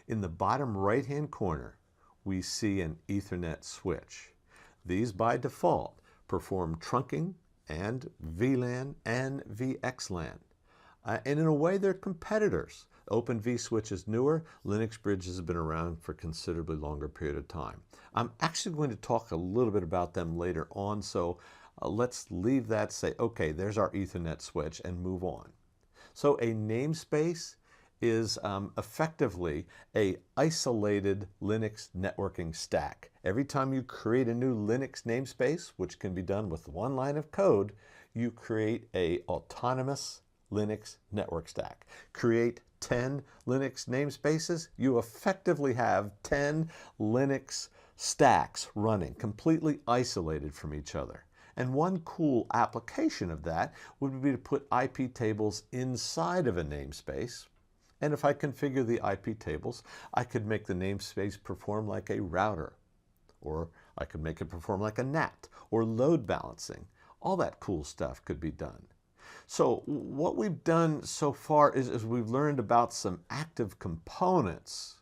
In the bottom right-hand corner, we see an Ethernet switch. These by default perform trunking and VLAN and VXLAN. And in a way, they're competitors. Open vSwitch is newer. Linux Bridge has been around for a considerably longer period of time. I'm actually going to talk a little bit about them later on, so let's leave that, say, okay, there's our Ethernet switch, and move on. So a namespace is effectively a isolated Linux networking stack. Every time you create a new Linux namespace, which can be done with one line of code, you create a autonomous Linux network stack. Create 10 Linux namespaces, you effectively have 10 Linux stacks running, completely isolated from each other. And one cool application of that would be to put IP tables inside of a namespace. And if I configure the IP tables, I could make the namespace perform like a router, or I could make it perform like a NAT, or load balancing. All that cool stuff could be done. So what we've done so far is we've learned about some active components.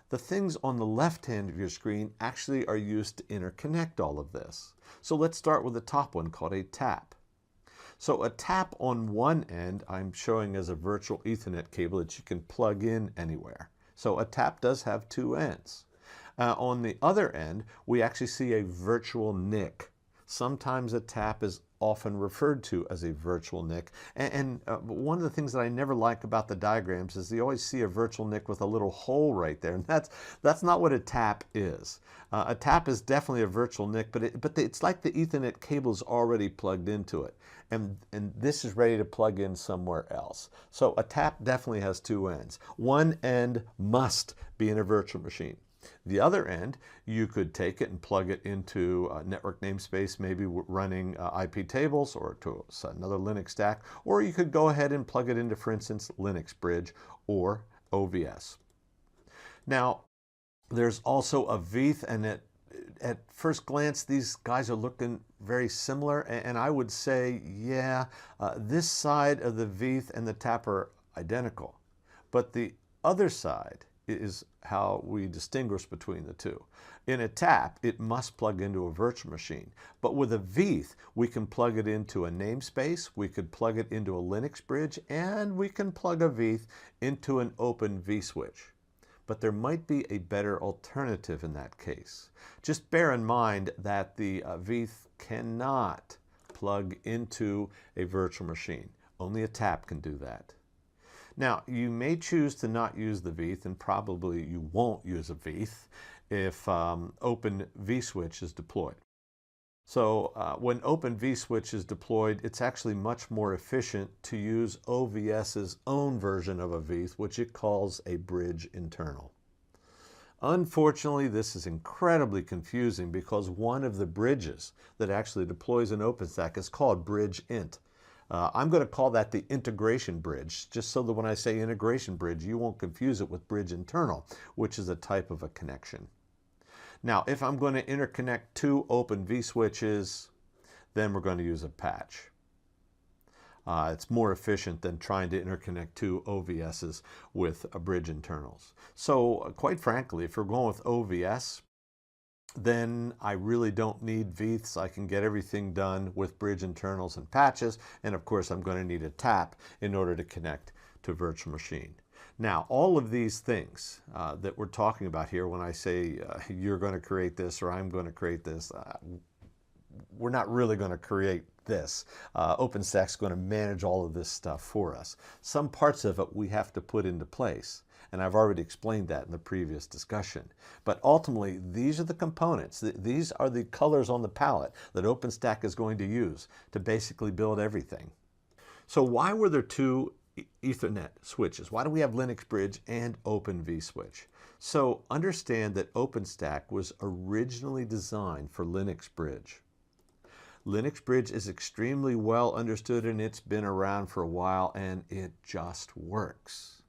The things on the left hand of your screen actually are used to interconnect all of this. So let's start with the top one called a tap. So a tap on one end I'm showing as a virtual Ethernet cable that you can plug in anywhere. So a tap does have two ends. On the other end, we actually see a virtual NIC. Sometimes a tap is often referred to as a virtual NIC. And one of the things that I never like about the diagrams is you always see a virtual NIC with a little hole right there. And that's not what a tap is. A tap is definitely a virtual NIC, but it's like the Ethernet cable is already plugged into it. And this is ready to plug in somewhere else. So a tap definitely has two ends. One end must be in a virtual machine. The other end, you could take it and plug it into a network namespace, maybe running IP tables or to another Linux stack, or you could go ahead and plug it into, for instance, Linux Bridge or OVS. Now, there's also a VETH, and at first glance, these guys are looking very similar, and I would say, yeah, this side of the VETH and the tap are identical, but the other side is how we distinguish between the two. In a tap, it must plug into a virtual machine. But with a VETH, we can plug it into a namespace, we could plug it into a Linux bridge, and we can plug a VETH into an open vSwitch. But there might be a better alternative in that case. Just bear in mind that the VETH cannot plug into a virtual machine. Only a tap can do that. Now, you may choose to not use the VETH, and probably you won't use a VETH if Open vSwitch is deployed. So when Open vSwitch is deployed, it's actually much more efficient to use OVS's own version of a VETH, which it calls a bridge internal. Unfortunately, this is incredibly confusing because one of the bridges that actually deploys an OpenStack is called Bridge Int. I'm going to call that the integration bridge, just so that when I say integration bridge, you won't confuse it with bridge internal, which is a type of a connection. Now, if I'm going to interconnect two open vSwitches, then we're going to use a patch. It's more efficient than trying to interconnect two OVSs with bridge internals. So, quite frankly, if we're going with OVS, then I really don't need VETHs. I can get everything done with bridge internals and patches, and of course I'm going to need a tap in order to connect to a virtual machine. Now, all of these things that we're talking about here, when I say you're going to create this or I'm going to create this, we're not really going to create this. OpenStack's going to manage all of this stuff for us. Some parts of it we have to put into place. And I've already explained that in the previous discussion. But ultimately, these are the components. These are the colors on the palette that OpenStack is going to use to basically build everything. So why were there two Ethernet switches? Why do we have Linux Bridge and Open vSwitch? So understand that OpenStack was originally designed for Linux Bridge. Linux Bridge is extremely well understood, and it's been around for a while, and it just works.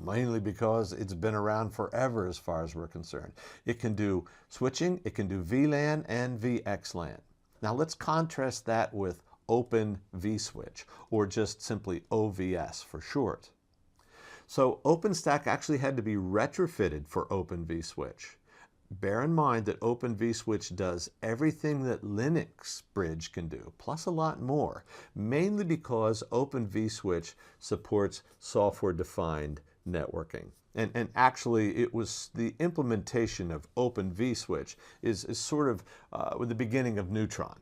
Mainly because it's been around forever as far as we're concerned. It can do switching, it can do VLAN and VXLAN. Now let's contrast that with Open vSwitch, or just simply OVS for short. So OpenStack actually had to be retrofitted for Open vSwitch. Bear in mind that Open vSwitch does everything that Linux Bridge can do, plus a lot more, mainly because Open vSwitch supports software-defined networking. And actually, it was the implementation of Open vSwitch is sort of with the beginning of Neutron,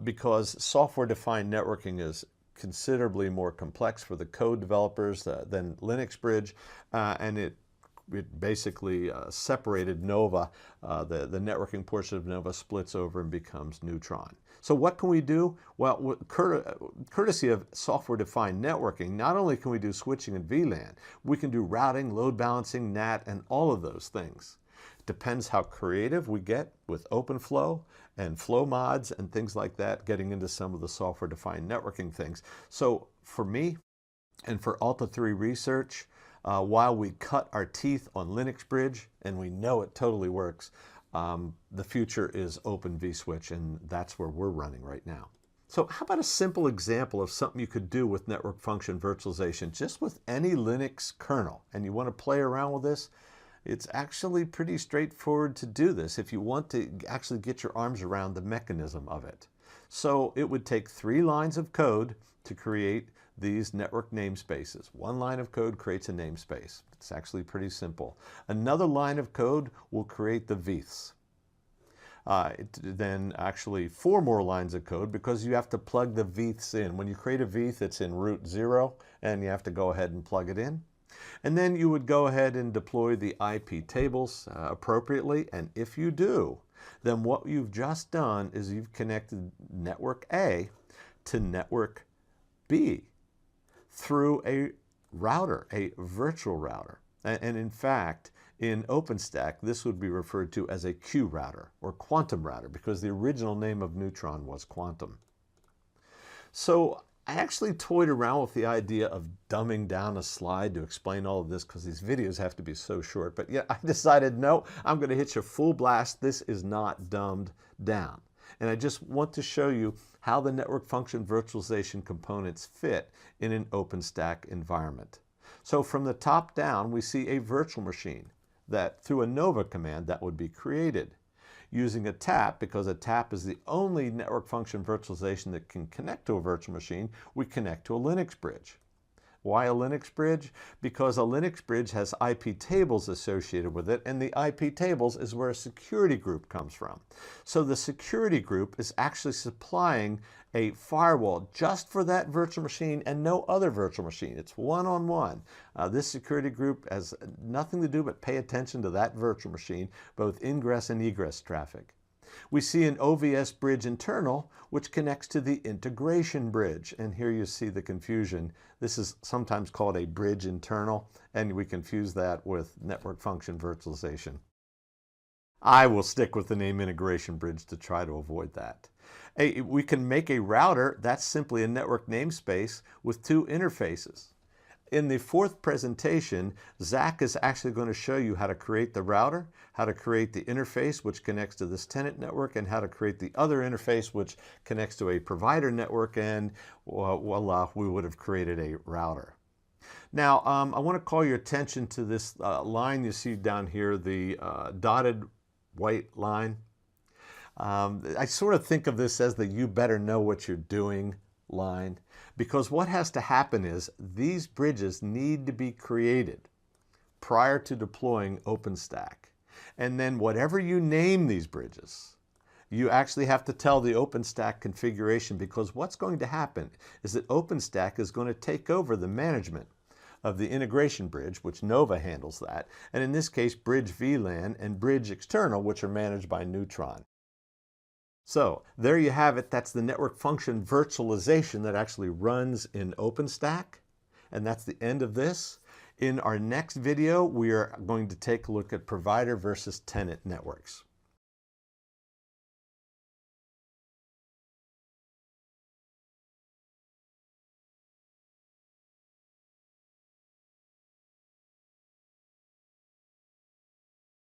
because software-defined networking is considerably more complex for the code developers than Linux Bridge, and it basically separated Nova. The networking portion of Nova splits over and becomes Neutron. So what can we do? Well, courtesy of software-defined networking, not only can we do switching and VLAN, we can do routing, load balancing, NAT, and all of those things. It depends how creative we get with OpenFlow and flow mods and things like that, getting into some of the software-defined networking things. So for me and for Alta3 Research, while we cut our teeth on Linux Bridge, and we know it totally works, the future is Open vSwitch, and that's where we're running right now. So how about a simple example of something you could do with network function virtualization, just with any Linux kernel, and you want to play around with this? It's actually pretty straightforward to do this if you want to actually get your arms around the mechanism of it. So it would take 3 lines of code to create these network namespaces. 1 line of code creates a namespace. It's actually pretty simple. Another line of code will create the veths. Then actually 4 more lines of code, because you have to plug the veths in. When you create a veth, it's in root 0, and you have to go ahead and plug it in. And then you would go ahead and deploy the IP tables appropriately, and if you do, then what you've just done is you've connected network A to network B through a router, a virtual router. And in fact, in OpenStack, this would be referred to as a Q router or quantum router, because the original name of Neutron was quantum. So I actually toyed around with the idea of dumbing down a slide to explain all of this, because these videos have to be so short. But yeah, I decided, no, I'm going to hit you full blast. This is not dumbed down. And I just want to show you how the network function virtualization components fit in an OpenStack environment. So from the top down, we see a virtual machine that through a Nova command that would be created. Using a tap, because a tap is the only network function virtualization that can connect to a virtual machine, we connect to a Linux bridge. Why a Linux bridge? Because a Linux bridge has IP tables associated with it, and the IP tables is where a security group comes from. So the security group is actually supplying a firewall just for that virtual machine and no other virtual machine. It's one-on-one. This security group has nothing to do but pay attention to that virtual machine, both ingress and egress traffic. We see an OVS bridge internal, which connects to the integration bridge. And here you see the confusion. This is sometimes called a bridge internal, and we confuse that with network function virtualization. I will stick with the name integration bridge to try to avoid that. We can make a router. That's simply a network namespace with 2 interfaces. In the 4th presentation, Zach is actually going to show you how to create the router, how to create the interface which connects to this tenant network, and how to create the other interface which connects to a provider network, and voila, we would have created a router. Now, I want to call your attention to this line you see down here, the dotted white line. I sort of think of this as the "you better know what you're doing" line, because what has to happen is these bridges need to be created prior to deploying OpenStack. And then whatever you name these bridges, you actually have to tell the OpenStack configuration, because what's going to happen is that OpenStack is going to take over the management of the integration bridge, which Nova handles that, and in this case, bridge VLAN and bridge external, which are managed by Neutron. So there you have it. That's the network function virtualization that actually runs in OpenStack. And that's the end of this. In our next video, we are going to take a look at provider versus tenant networks.